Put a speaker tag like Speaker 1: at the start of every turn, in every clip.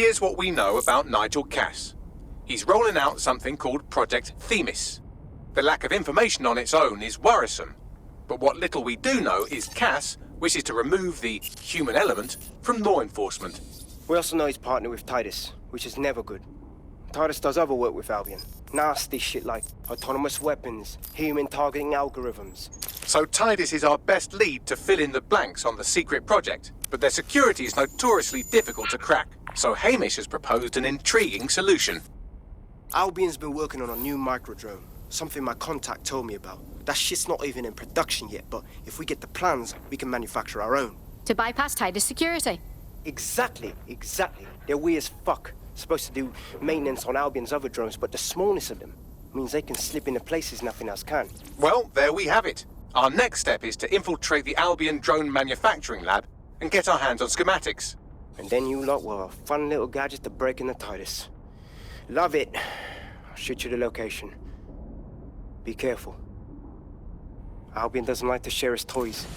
Speaker 1: Here's what we know about Nigel Cass. He's rolling out something called Project Themis. The lack of information on its own is worrisome, but what little we do know is Cass wishes to remove the human element from law enforcement.
Speaker 2: We also know he's partnered with Titus, which is never good. Titus does other work with Albion. Nasty shit like autonomous weapons, human targeting algorithms.
Speaker 1: So Titus is our best lead to fill in the blanks on the secret project, but their security is notoriously difficult to crack. So Hamish has proposed an intriguing solution.
Speaker 2: Albion's been working on a new microdrone, something my contact told me about. That shit's not even in production yet, but if we get the plans, we can manufacture our own.
Speaker 3: To bypass Titus security?
Speaker 2: Exactly. They're weird as fuck. Supposed to do maintenance on Albion's other drones, but the smallness of them means they can slip into places nothing else can.
Speaker 1: Well, there we have it. Our next step is to infiltrate the Albion drone manufacturing lab and get our hands on schematics.
Speaker 2: And then you lot will have a fun little gadget to break in the Titus. Love it. I'll shoot you the location. Be careful. Albion doesn't like to share his toys.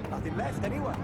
Speaker 4: Nothing left anyway.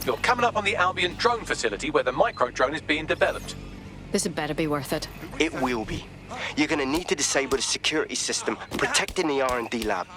Speaker 1: You're coming up on the Albion drone facility where the micro-drone is being developed.
Speaker 3: This had better be worth it.
Speaker 2: It will be. You're gonna need to disable the security system protecting the R&D lab.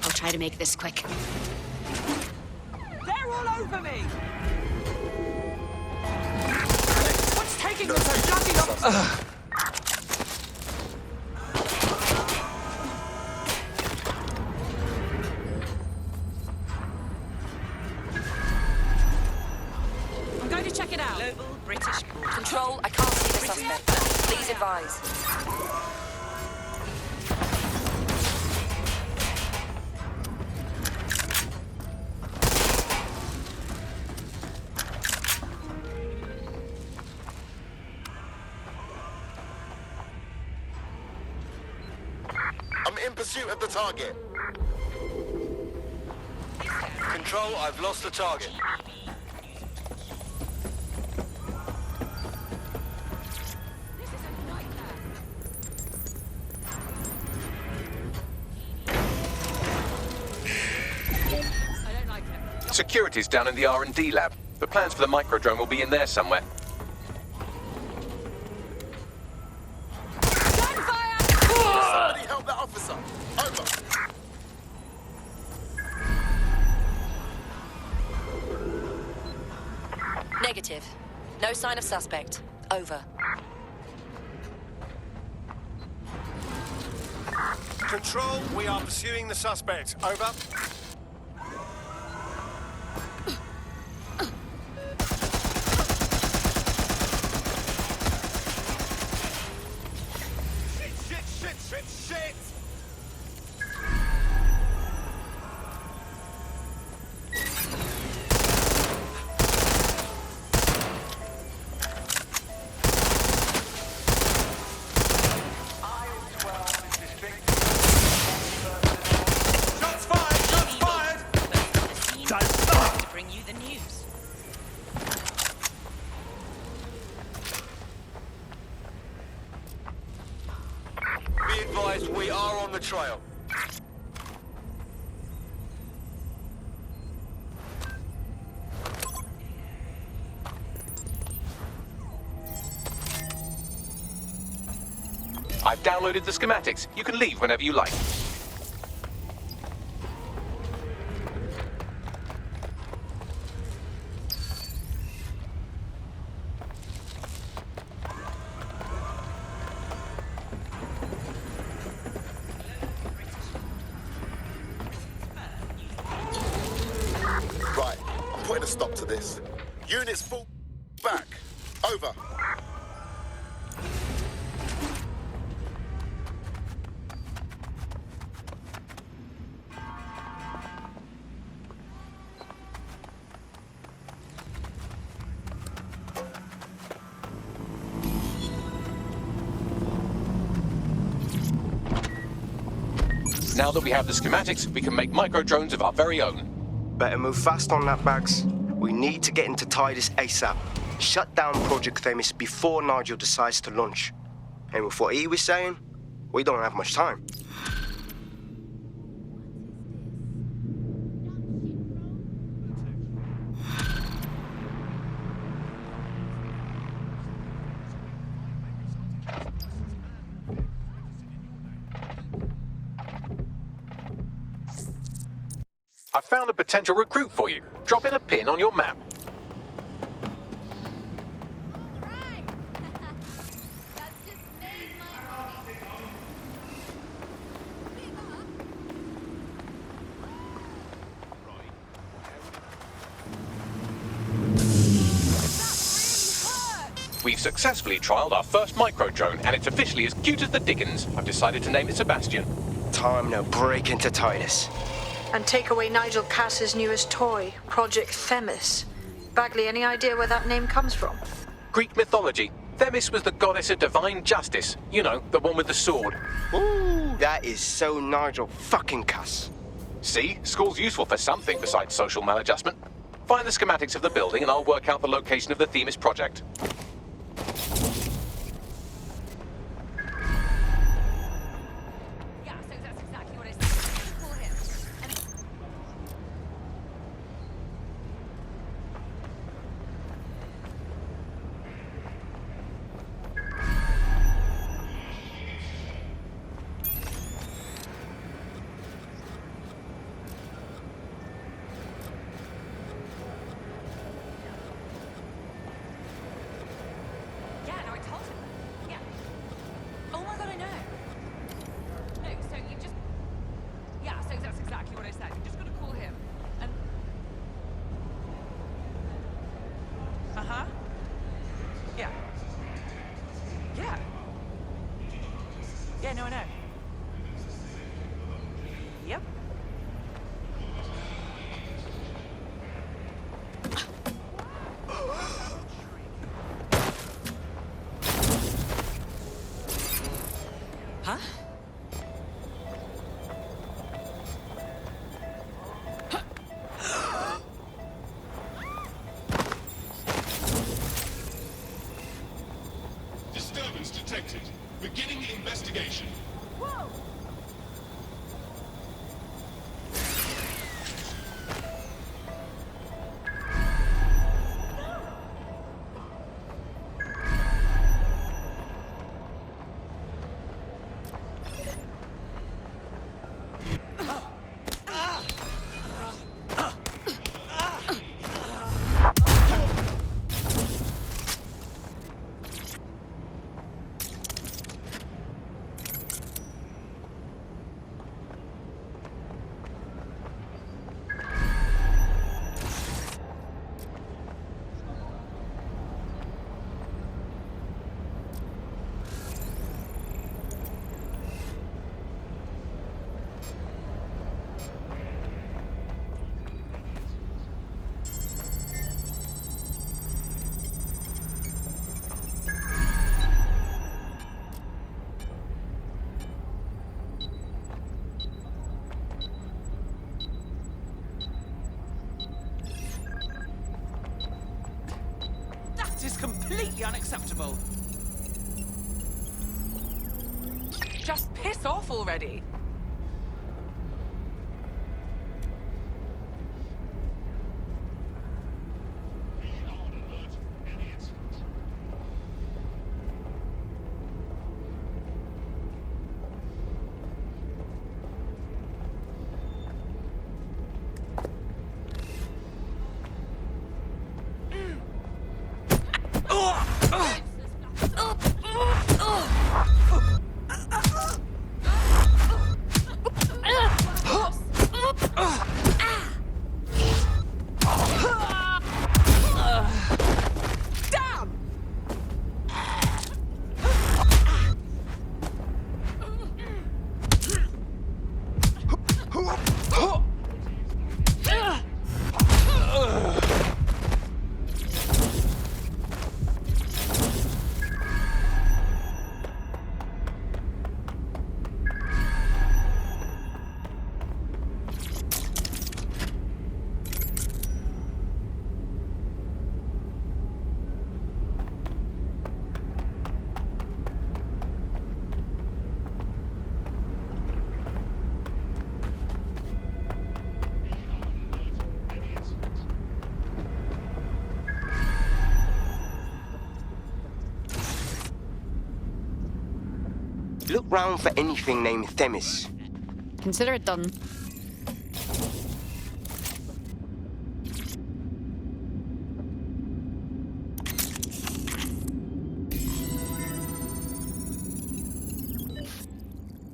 Speaker 3: I'll try to make this quick.
Speaker 5: They're all over me! What's taking them so bloody long? I'm going to check it out.
Speaker 6: Global British Control, I can't see the suspect. Please advise.
Speaker 7: I'm in pursuit of the target. Control, I've lost the target.
Speaker 1: Security's down in the R&D lab. The plans for the microdrone will be in there somewhere.
Speaker 7: Somebody help that officer. Over.
Speaker 6: Negative. No sign of suspect. Over.
Speaker 4: Control, we are pursuing the suspect. Over. Shit! Shots fired!
Speaker 6: To bring you the news.
Speaker 7: Be advised, we are on the trail.
Speaker 1: I've downloaded the schematics. You can leave whenever you like.
Speaker 7: Right, I'm putting a stop to this. Units fall back. Over.
Speaker 1: Now that we have the schematics, we can make microdrones of our very own.
Speaker 2: Better move fast on that, Bags. We need to get into Titus ASAP. Shut down Project Themis before Nigel decides to launch. And with what he was saying, we don't have much time.
Speaker 1: I found a potential recruit for you. Drop in a pin on your map. We've successfully trialed our first microdrone, and it's officially as cute as the Dickens. I've decided to name it Sebastian.
Speaker 2: Time to break into Titus.
Speaker 8: And take away Nigel Cass's newest toy, Project Themis. Bagley, any idea where that name comes from?
Speaker 1: Greek mythology. Themis was the goddess of divine justice. You know, the one with the sword.
Speaker 2: Ooh, that is so Nigel fucking Cass.
Speaker 1: See? School's useful for something besides social maladjustment. Find the schematics of the building and I'll work out the location of the Themis project.
Speaker 6: Yeah, so that's exactly what I said. Call him. Yeah, no, I told him. Yeah. Oh my god, I know. No, so you just... Yeah, so that's exactly what I said. You just gotta call him. And... Uh-huh. Yeah. Yeah. Yeah, no, I know. Yep. Huh?
Speaker 9: Disturbance detected. Beginning investigation.
Speaker 5: That is completely unacceptable.
Speaker 6: Just piss off already.
Speaker 2: Look round for anything named Themis.
Speaker 3: Consider it done.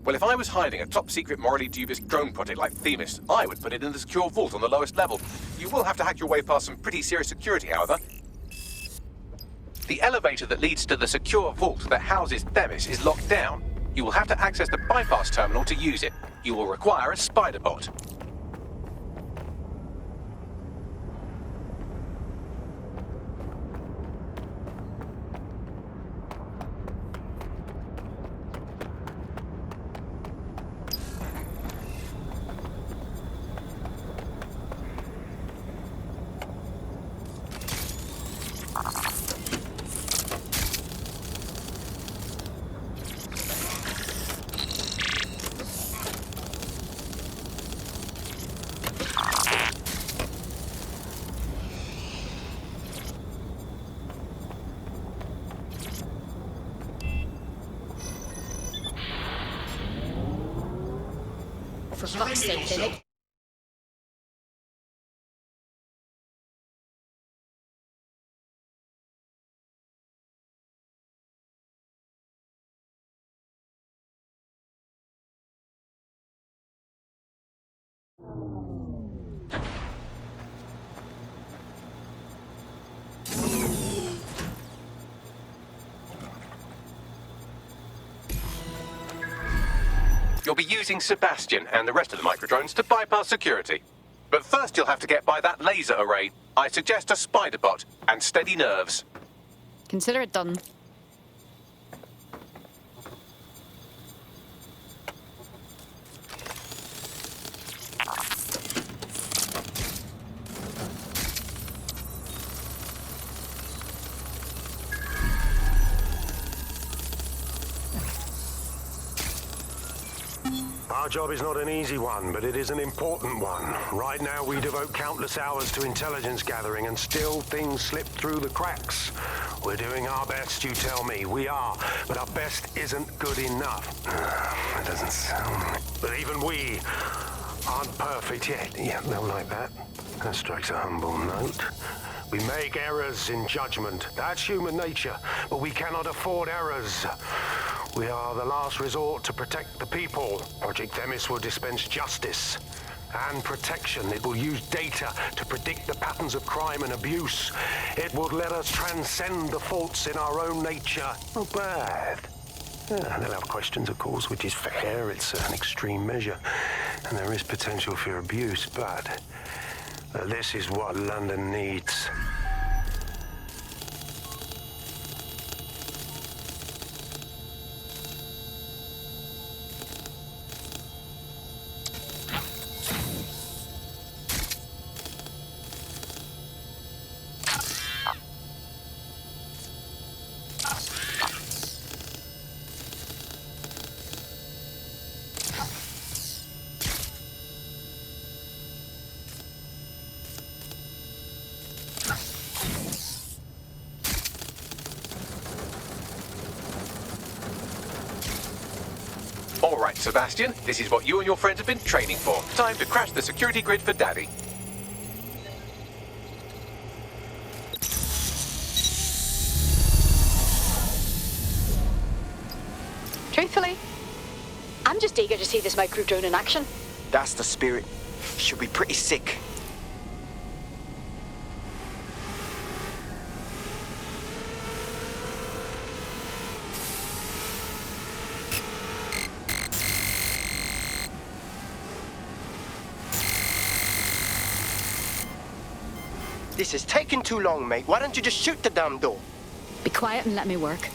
Speaker 1: Well, if I was hiding a top-secret, morally dubious drone project like Themis, I would put it in the secure vault on the lowest level. You will have to hack your way past some pretty serious security, however. The elevator that leads to the secure vault that houses Themis is locked down. You will have to access the bypass terminal to use it. You will require a spider bot.
Speaker 3: For fuck's sake, Philip.
Speaker 1: You'll be using Sebastian and the rest of the microdrones to bypass security. But first you'll have to get by that laser array. I suggest a spider bot and steady nerves.
Speaker 3: Consider it done.
Speaker 10: Our job is not an easy one, but it is an important one. Right now, we devote countless hours to intelligence gathering, and still things slip through the cracks. We're doing our best, you tell me. We are, but our best isn't good enough. It doesn't sound... But even we aren't perfect yet. Yeah, they'll like that. That strikes a humble note. We make errors in judgment. That's human nature, but we cannot afford errors. We are the last resort to protect the people. Project Themis will dispense justice and protection. It will use data to predict the patterns of crime and abuse. It will let us transcend the faults in our own nature. Not bad. Yeah, they'll have questions, of course, which is fair. It's an extreme measure, and there is potential for abuse, but this is what London needs.
Speaker 1: Right, Sebastian, this is what you and your friends have been training for. Time to crash the security grid for Daddy.
Speaker 11: Truthfully, I'm just eager to see this micro drone in action.
Speaker 2: That's the spirit. Should be pretty sick. This is taking too long, mate. Why don't you just shoot the damn door?
Speaker 3: Be quiet and let me work.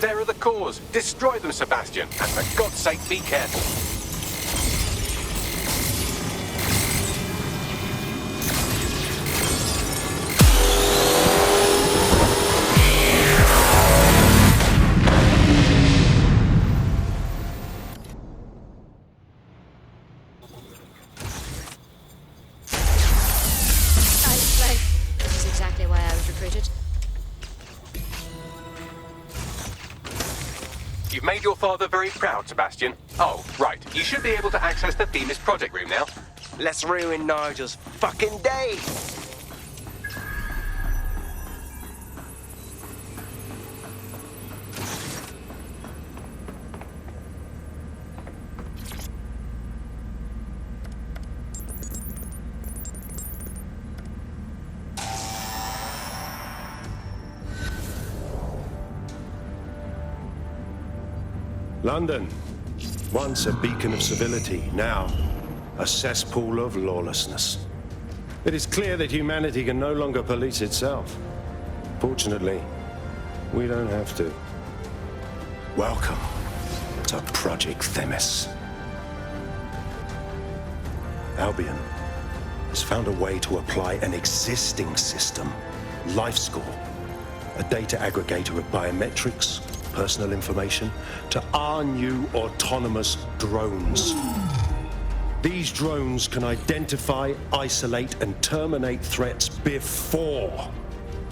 Speaker 1: They're the cause. Destroy them, Sebastian. And for God's sake, be careful.
Speaker 3: This is exactly why I was recruited.
Speaker 1: You've made your father very proud, Sebastian. Oh, right. You should be able to access the Themis project room now.
Speaker 2: Let's ruin Nigel's fucking day.
Speaker 10: London, once a beacon of civility, now a cesspool of lawlessness. It is clear that humanity can no longer police itself. Fortunately, we don't have to. Welcome to Project Themis. Albion has found a way to apply an existing system, LifeScore, a data aggregator of biometrics, personal information, to our new autonomous drones. These drones can identify, isolate, and terminate threats before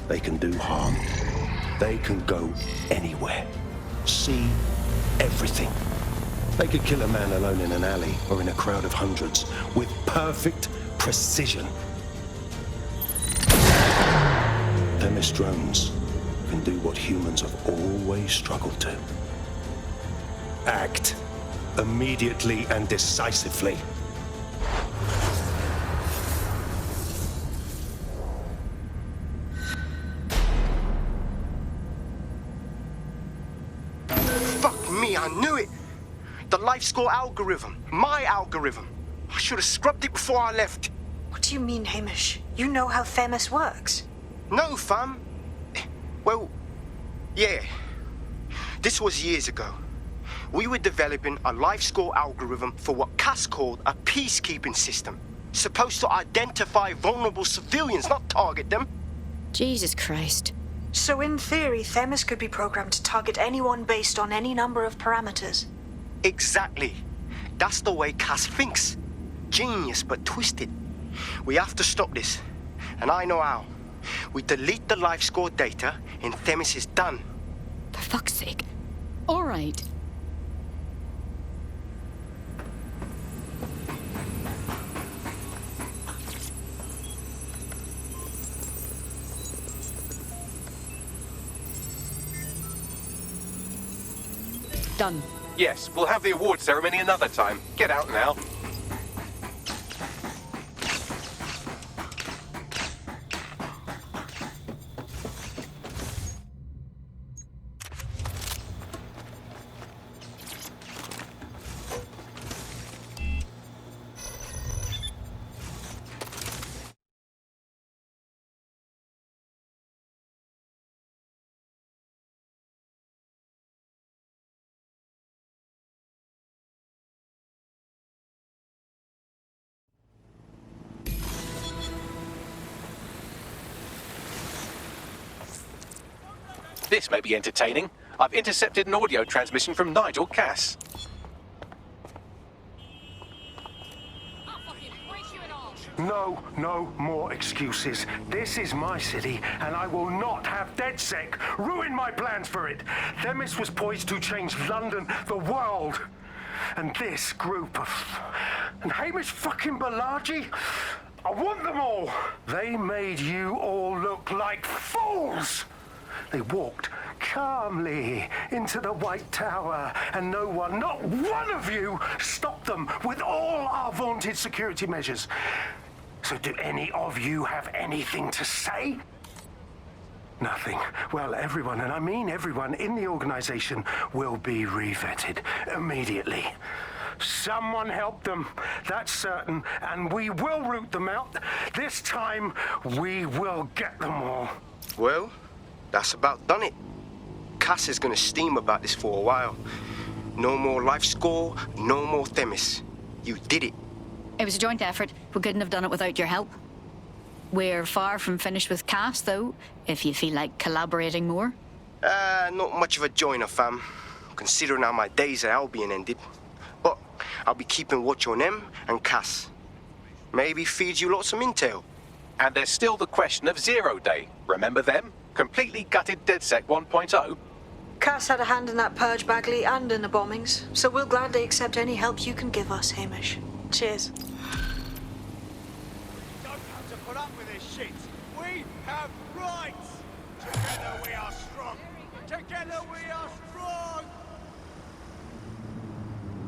Speaker 10: they can do harm. They can go anywhere, see everything. They could kill a man alone in an alley or in a crowd of hundreds with perfect precision. Themis drones can do what humans have always struggled to. Act immediately and decisively.
Speaker 2: Fuck me, I knew it. The LifeScore algorithm. My algorithm. I should have scrubbed it before I left.
Speaker 8: What do you mean, Hamish? You know how Themis works?
Speaker 2: No, fam. Well, yeah. This was years ago. We were developing a LifeScore algorithm for what Cass called a peacekeeping system. Supposed to identify vulnerable civilians, not target them.
Speaker 3: Jesus Christ.
Speaker 8: So in theory, Themis could be programmed to target anyone based on any number of parameters.
Speaker 2: Exactly. That's the way Cass thinks. Genius, but twisted. We have to stop this. And I know how. We delete the LifeScore data and Themis is done.
Speaker 3: For fuck's sake. All right. Done.
Speaker 1: Yes, we'll have the award ceremony another time. Get out now. This may be entertaining. I've intercepted an audio transmission from Nigel Cass.
Speaker 10: No more excuses. This is my city, and I will not have DedSec ruin my plans for it. Themis was poised to change London, the world. And this group of... And Hamish fucking Balaji? I want them all. They made you all look like fools. They walked calmly into the White Tower, and no one, not one of you, stopped them with all our vaunted security measures. So do any of you have anything to say? Nothing. Well, everyone, and I mean everyone in the organization, will be re-vetted immediately. Someone help them, that's certain, and we will root them out. This time, we will get them all.
Speaker 2: Well, that's about done it. Cass is gonna steam about this for a while. No more life score, no more Themis. You did it.
Speaker 11: It was a joint effort. We couldn't have done it without your help. We're far from finished with Cass, though, if you feel like collaborating more.
Speaker 2: Not much of a joiner, fam. Considering how my days at Albion ended. But I'll be keeping watch on them and Cass. Maybe feed you lots of intel.
Speaker 1: And there's still the question of Zero Day. Remember them? Completely gutted DedSec 1.0?
Speaker 8: Cass had a hand in that purge, Bagley, and in the bombings, so we'll gladly accept any help you can give us, Hamish. Cheers.
Speaker 4: Don't have to put up with this shit. We have rights. Together we are strong. Together we are strong.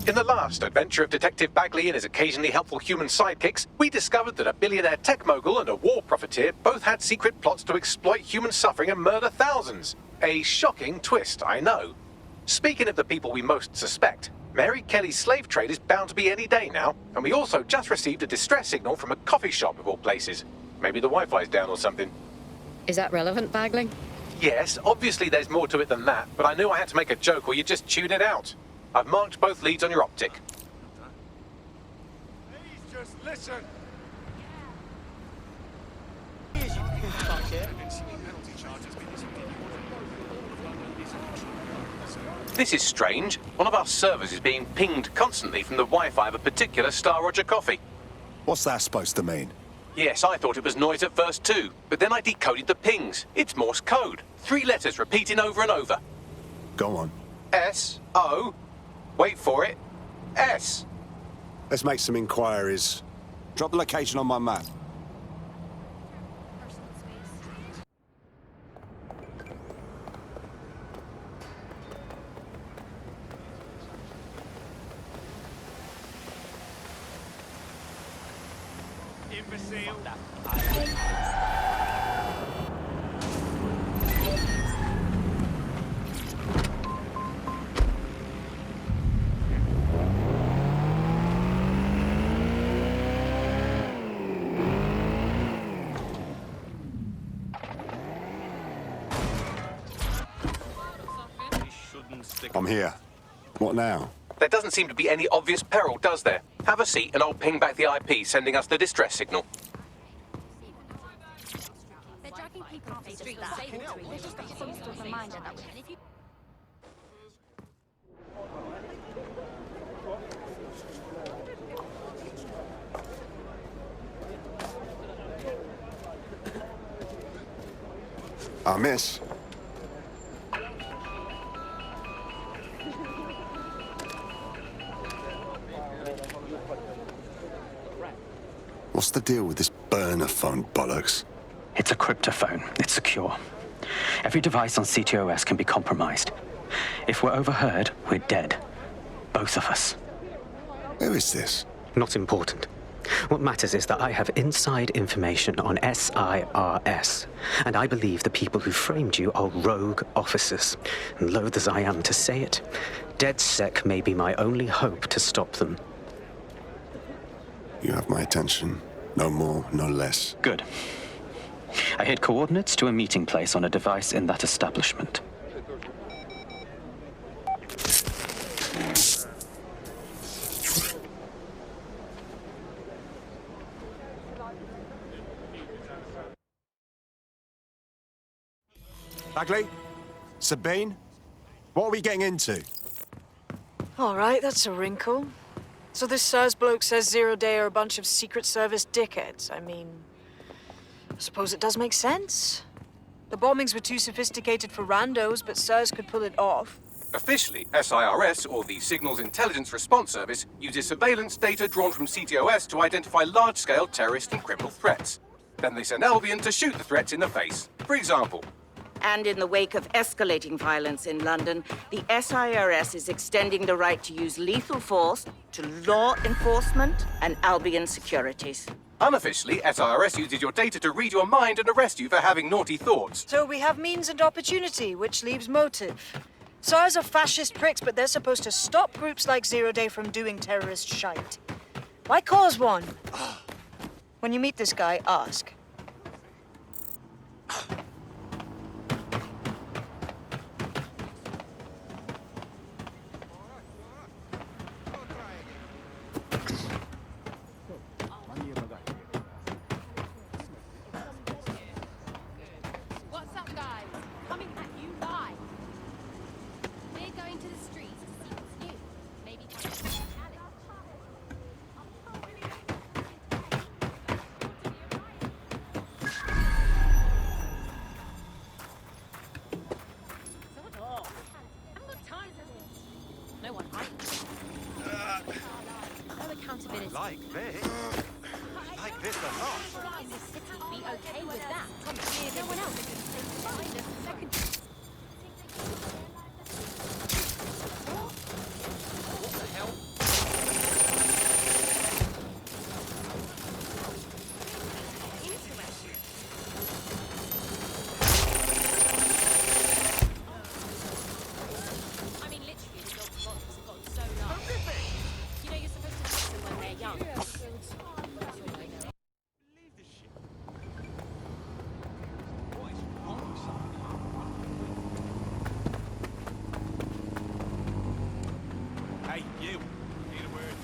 Speaker 1: In the last adventure of Detective Bagley and his occasionally helpful human sidekicks, we discovered that a billionaire tech mogul and a war profiteer both had secret plots to exploit human suffering and murder thousands. A shocking twist, I know. Speaking of the people we most suspect, Mary Kelly's slave trade is bound to be any day now, and we also just received a distress signal from a coffee shop of all places. Maybe the Wi-Fi's down or something.
Speaker 11: Is that relevant, Bagley?
Speaker 1: Yes, obviously there's more to it than that, but I knew I had to make a joke or you'd just tune it out. I've marked both leads on your optic.
Speaker 4: Please just listen.
Speaker 1: This is strange. One of our servers is being pinged constantly from the Wi-Fi of a particular Star Roger coffee.
Speaker 12: What's that supposed to mean?
Speaker 1: Yes, I thought it was noise at first too, but then I decoded the pings. It's Morse code. 3 letters repeating over and over.
Speaker 12: Go on.
Speaker 1: S-O... Wait for it. S.
Speaker 12: Let's make some inquiries. Drop the location on my map.
Speaker 4: Imbecile.
Speaker 12: I'm here. What now?
Speaker 1: There doesn't seem to be any obvious peril, does there? Have a seat and I'll ping back the IP sending us the distress signal.
Speaker 3: They're dragging people off the street. They're just got some sort of reminder that if you...
Speaker 12: Miss. What's the deal with this burner phone bollocks?
Speaker 13: It's a cryptophone. It's secure. Every device on CTOS can be compromised. If we're overheard, we're dead. Both of us.
Speaker 12: Who is this?
Speaker 13: Not important. What matters is that I have inside information on SIRS, and I believe the people who framed you are rogue officers. And loath as I am to say it, DedSec may be my only hope to stop them.
Speaker 12: You have my attention. No more, no less.
Speaker 13: Good. I hid coordinates to a meeting place on a device in that establishment.
Speaker 12: Bagley? Sabine? What are we getting into?
Speaker 8: All right, that's a wrinkle. So this SIRS bloke says Zero Day are a bunch of Secret Service dickheads. I mean, I suppose it does make sense. The bombings were too sophisticated for randos, but SIRS could pull it off.
Speaker 1: Officially, SIRS, or the Signals Intelligence Response Service, uses surveillance data drawn from CTOS to identify large-scale terrorist and criminal threats. Then they send Albion to shoot the threats in the face. For example,
Speaker 14: And in the wake of escalating violence in London, the SIRS is extending the right to use lethal force to law enforcement and Albion securities.
Speaker 1: unofficially, SIRS uses your data to read your mind and arrest you for having naughty thoughts.
Speaker 8: So we have means and opportunity, which leaves motive. SIRS are fascist pricks, but they're supposed to stop groups like Zero Day from doing terrorist shite. Why cause one? When you meet this guy, ask.
Speaker 3: in the city be okay with that? No one else can find a second.
Speaker 4: What the hell?
Speaker 3: I mean, literally, the dog's box has gotten so large. You know, you're supposed to fix them when they're young.
Speaker 4: Hey, you. Need a word?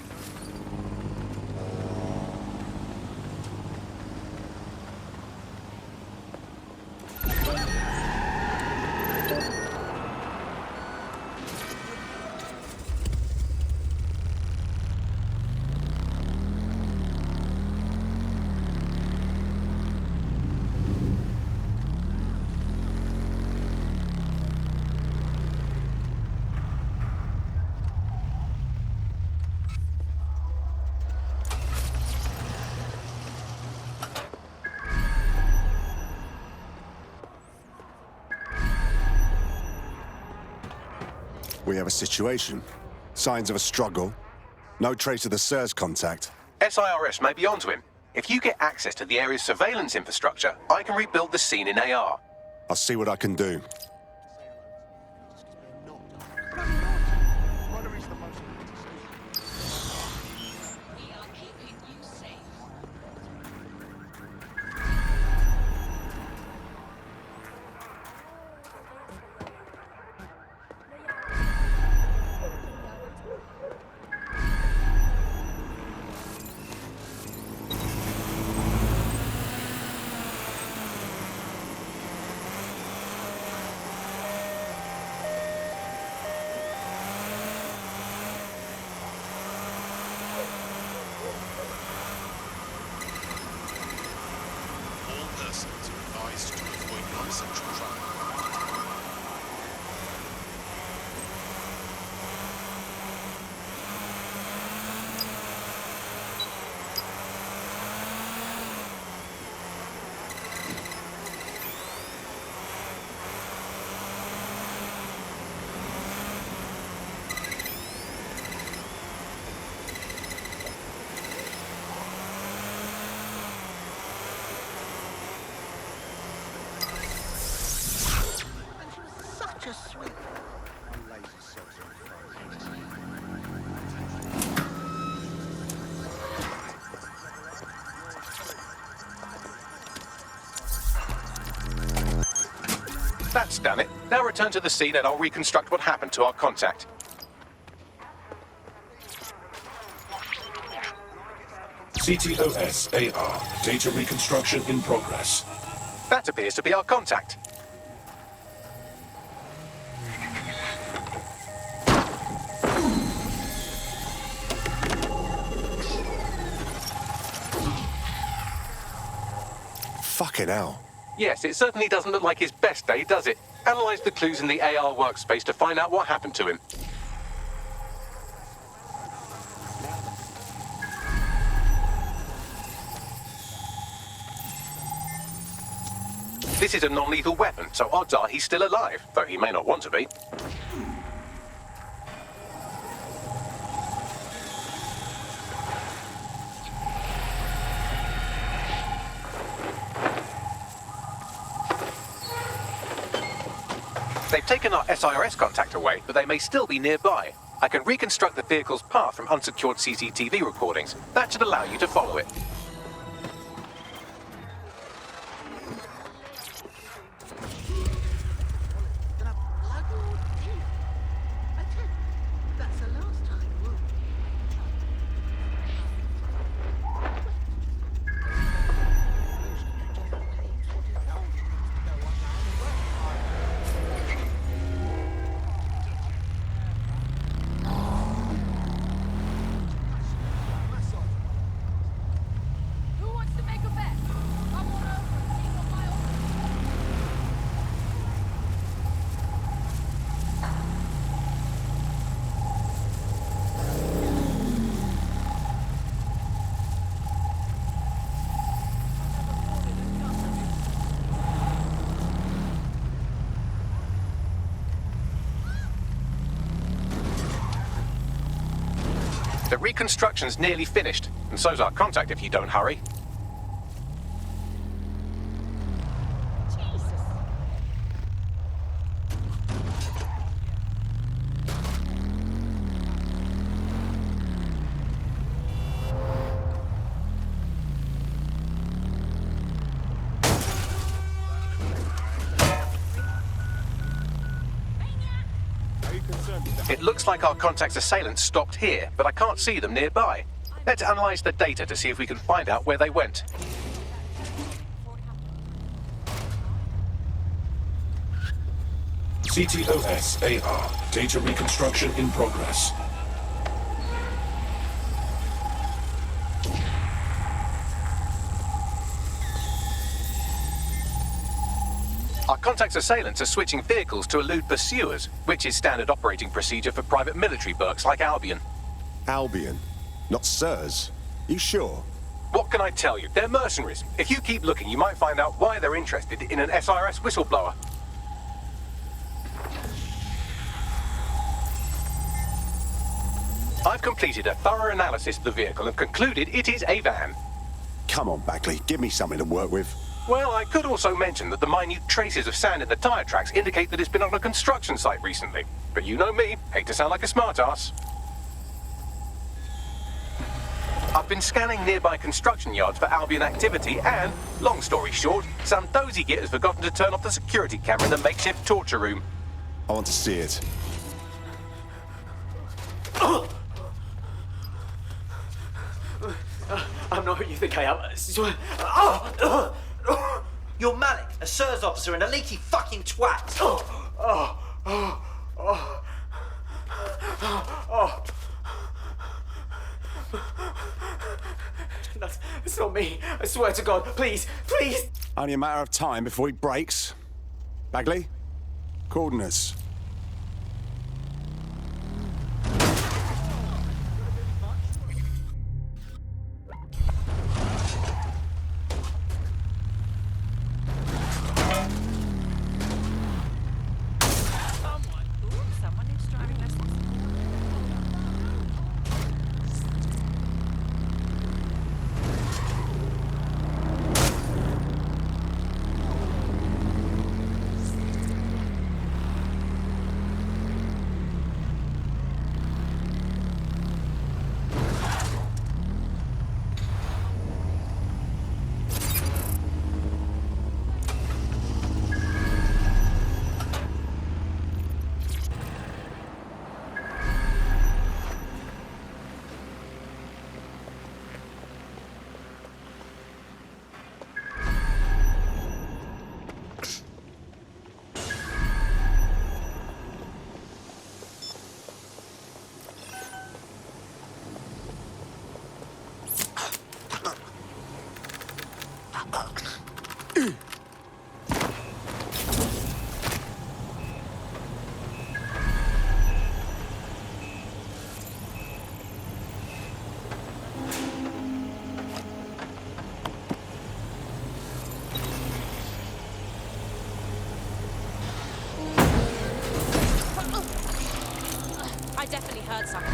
Speaker 12: We have a situation. Signs of a struggle. No trace of the SIRS contact.
Speaker 1: SIRS may be onto him. If you get access to the area's surveillance infrastructure, I can rebuild the scene in AR.
Speaker 12: I'll see what I can do.
Speaker 9: All persons are advised to avoid non-essential travel.
Speaker 4: Such a sweet.
Speaker 1: That's done it. Now return to the scene and I'll reconstruct what happened to our contact.
Speaker 9: CTOS AR. Data reconstruction in progress.
Speaker 1: That appears to be our contact.
Speaker 12: Fucking hell.
Speaker 1: Yes, it certainly doesn't look like his best day, does it? Analyze the clues in the AR workspace to find out what happened to him. This is a non-lethal weapon, so odds are he's still alive, though he may not want to be. They've taken our SIRS contact away, but they may still be nearby. I can reconstruct the vehicle's path from unsecured CCTV recordings. That should allow you to follow it. reconstruction's nearly finished, and so's our contact if you don't hurry. It looks like our contact's assailants stopped here, but I can't see them nearby. Let's analyze the data to see if we can find out where they went.
Speaker 15: CTOS AR. Data reconstruction in progress.
Speaker 1: Our contact's assailants are switching vehicles to elude pursuers, which is standard operating procedure for private military burks like Albion.
Speaker 12: Albion? Not SIRS? You sure?
Speaker 1: What can I tell you? They're mercenaries. If you keep looking, you might find out why they're interested in an SRS whistleblower. I've completed a thorough analysis of the vehicle and concluded it is a van.
Speaker 12: Come on, Bagley. Give me something to work with.
Speaker 1: Well, I could also mention that the minute traces of sand in the tire tracks indicate that it's been on a construction site recently. But you know me, hate to sound like a smartass. I've been scanning nearby construction yards for Albion activity and, long story short, some dozy git has forgotten to turn off the security camera in the makeshift torture room.
Speaker 12: I want to see it.
Speaker 5: I'm not who you think I am. You're Malik, a SIRS officer and a leaky fucking twat. That's not me. I swear to God. Please, please.
Speaker 12: Only a matter of time before he breaks. Bagley? Coordinates.
Speaker 6: Someone needs driving lessons. I definitely heard something.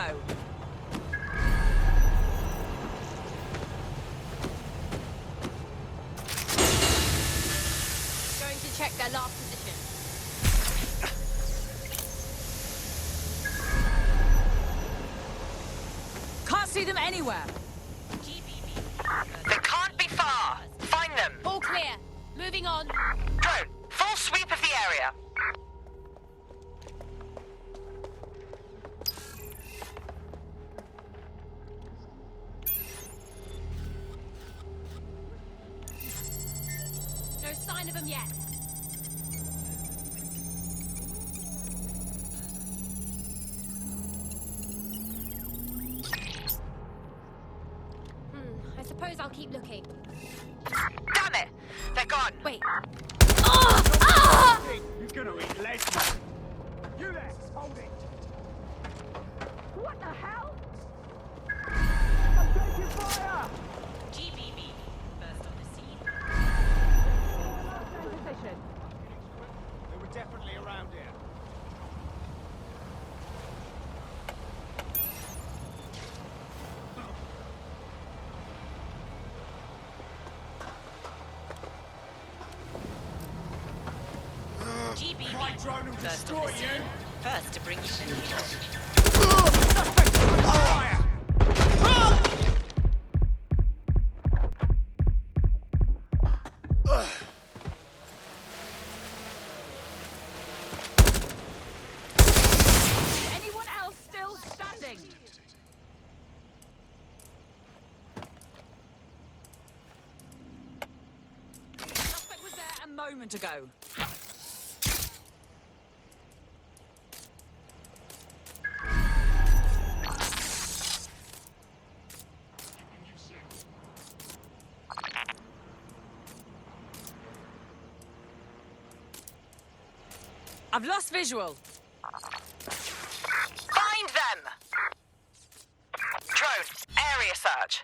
Speaker 5: go.
Speaker 3: Going to check their last position.
Speaker 5: Can't see them anywhere.
Speaker 16: They can't be far. Find them.
Speaker 3: All clear. Moving on.
Speaker 16: Drone, full sweep of the area.
Speaker 3: No sign of them yet. I suppose I'll keep looking.
Speaker 16: Damn it! They're gone.
Speaker 3: Wait.
Speaker 4: You're gonna eat lead. You there, hold it.
Speaker 6: What the hell?
Speaker 4: I'm taking fire!
Speaker 6: GBB, first on the scene.
Speaker 4: Position. They were definitely around here.
Speaker 6: GBB,
Speaker 4: My drone will
Speaker 6: first
Speaker 4: destroy
Speaker 6: on the scene.
Speaker 4: you.
Speaker 6: First to bring you in.
Speaker 4: Fire!
Speaker 5: Anyone else still standing? Suspect was there a moment ago. I've lost visual.
Speaker 16: Find them! Drone, area search.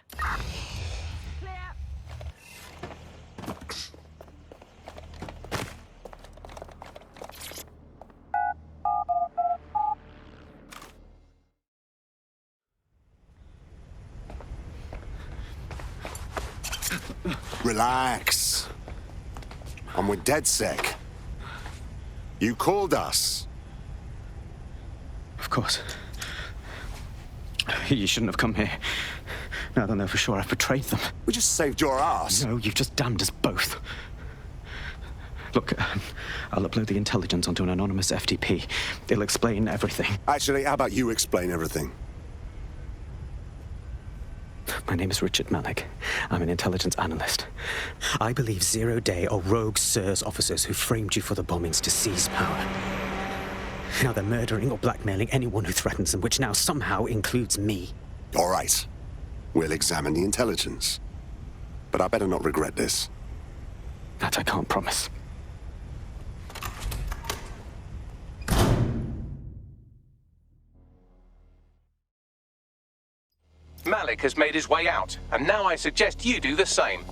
Speaker 12: Relax. I'm with DedSec. You called us.
Speaker 13: Of course. You shouldn't have come here. Now they'll know for sure I've betrayed them.
Speaker 12: We just saved your ass.
Speaker 13: No, you've just damned us both. Look, I'll upload the intelligence onto an anonymous FTP. It'll explain everything.
Speaker 12: Actually, how about you explain everything?
Speaker 13: My name is Richard Malik. I'm an intelligence analyst. I believe zero-day or rogue SIRS officers who framed you for the bombings to seize power. Now they're murdering or blackmailing anyone who threatens them, which now somehow includes me.
Speaker 12: All right. We'll examine the intelligence. But I better not regret this.
Speaker 13: That I can't promise.
Speaker 1: Malik has made his way out, and now I suggest you do the same.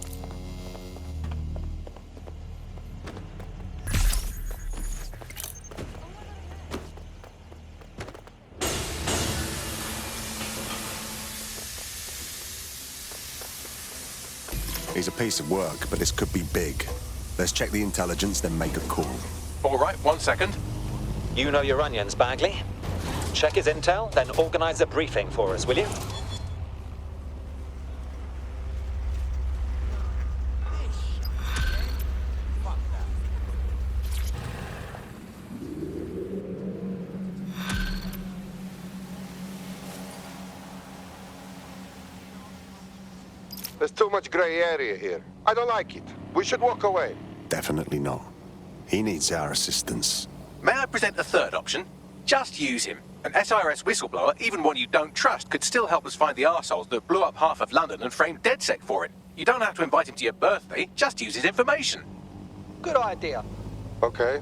Speaker 12: He's a piece of work, but this could be big. Let's check the intelligence, then make a call.
Speaker 1: All right, 1 second.
Speaker 17: You know your onions, Bagley. Check his intel, then organize a briefing for us, will you?
Speaker 18: There's too much gray area here. I don't like it. We should walk away.
Speaker 12: Definitely not. He needs our assistance.
Speaker 1: May I present a third option? Just use him. An SIRS whistleblower, even one you don't trust, could still help us find the arseholes that blew up half of London and framed DedSec for it. You don't have to invite him to your birthday, just use his information.
Speaker 18: Good idea. Okay,